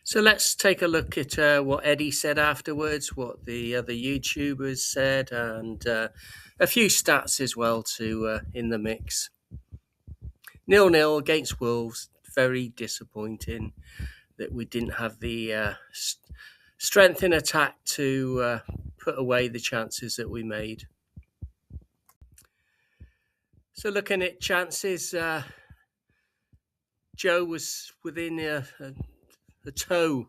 So let's take a look at what Eddie said afterwards, what the other YouTubers said, and a few stats as well to in the mix. 0-0 against Wolves. Very disappointing that we didn't have the strength in attack to put away the chances that we made. So looking at chances, Joe was within a toe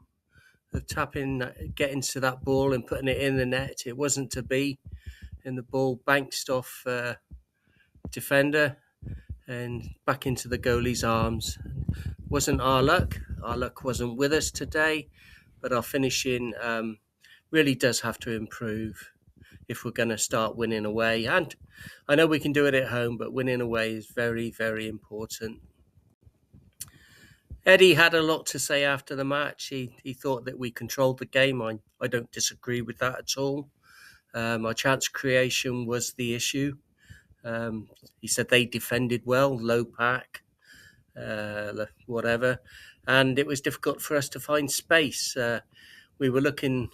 of getting to that ball and putting it in the net. It wasn't to be, and the ball bounced off defender and back into the goalie's arms. Wasn't our luck. Our luck wasn't with us today, but our finishing really does have to improve if we're going to start winning away. And I know we can do it at home, but winning away is very, very important. Eddie had a lot to say after the match. He thought that we controlled the game. I don't disagree with that at all. Our chance creation was the issue. He said they defended well, low pack, whatever. And it was difficult for us to find space. We were looking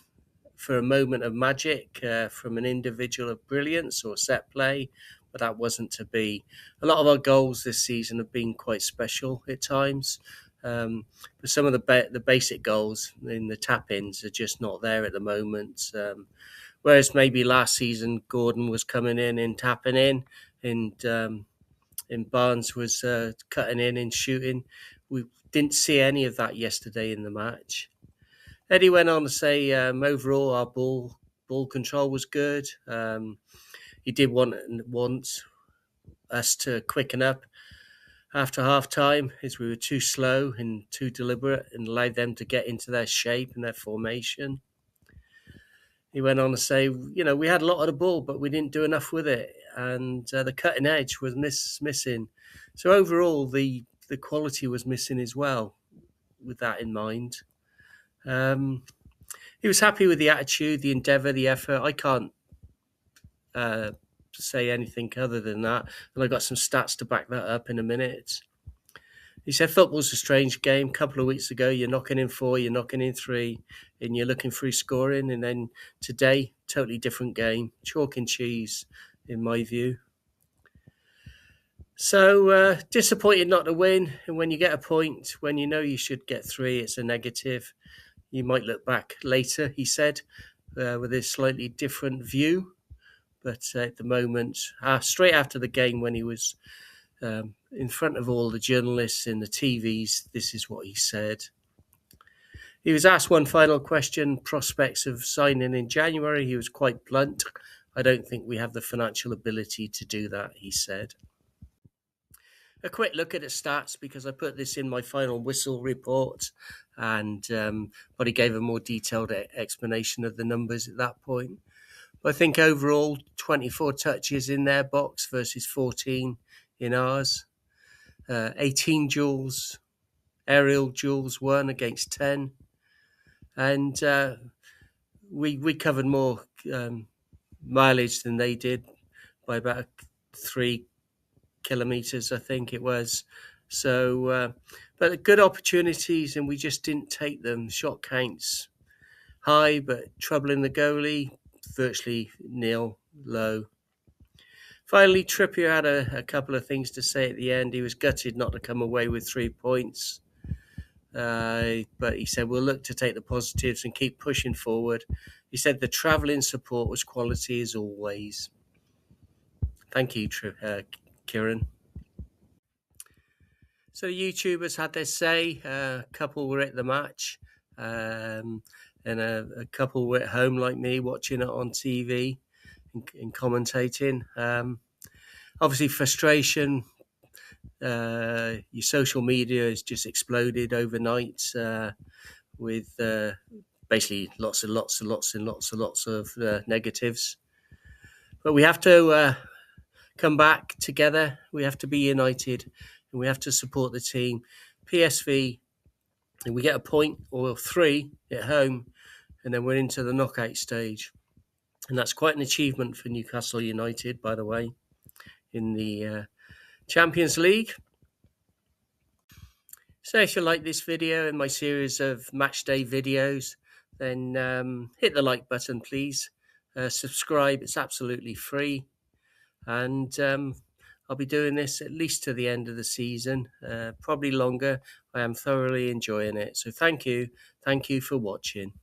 for a moment of magic from an individual of brilliance or set play, but that wasn't to be. A lot of our goals this season have been quite special at times. But some of the basic goals in the tap-ins are just not there at the moment. Whereas maybe last season Gordon was coming in and tapping in, and Barnes was cutting in and shooting. We didn't see any of that yesterday in the match. Eddie went on to say overall our ball control was good. He did want us to quicken up after half-time, as we were too slow and too deliberate and allowed them to get into their shape and their formation. He went on to say, we had a lot of the ball, but we didn't do enough with it. And the cutting edge was missing. So overall, the quality was missing as well, with that in mind. He was happy with the attitude, the endeavour, the effort. I can't say anything other than that. And I got some stats to back that up in a minute. He said football's a strange game. A couple of weeks ago, you're knocking in 4, you're knocking in 3, and you're looking through scoring. And then today, totally different game. Chalk and cheese, in my view. So disappointed not to win. And when you get a point, when you know you should get 3, it's a negative. You might look back later, he said, with a slightly different view. But at the moment, straight after the game, when he was in front of all the journalists in the TVs, this is what he said. He was asked one final question, prospects of signing in January. He was quite blunt. I don't think we have the financial ability to do that, he said. A quick look at the stats, because I put this in my final whistle report, and but he gave a more detailed explanation of the numbers at that point. But I think overall, 24 touches in their box versus 14 in ours. 18 duels, aerial duels won against 10. And we covered more mileage than they did by about 3 kilometres, I think it was. So, but good opportunities, and we just didn't take them. Shot counts high, but troubling the goalie, virtually nil, low. Finally, Trippier had a couple of things to say at the end. He was gutted not to come away with 3 points. But he said, we'll look to take the positives and keep pushing forward. He said the travelling support was quality as always. Thank you, Kieran. So the YouTubers had their say. A couple were at the match, and a couple were at home like me, watching it on TV and commentating. Obviously, frustration. Your social media has just exploded overnight with basically lots of negatives. But we have to come back together. We have to be united, and we have to support the team. PSV, and we get a point or 3 at home, and then we're into the knockout stage. And that's quite an achievement for Newcastle United, by the way, in the Champions League. So if you like this video and my series of match day videos, then hit the like button, please. Subscribe, it's absolutely free. And I'll be doing this at least to the end of the season, probably longer. I am thoroughly enjoying it. So thank you. Thank you for watching.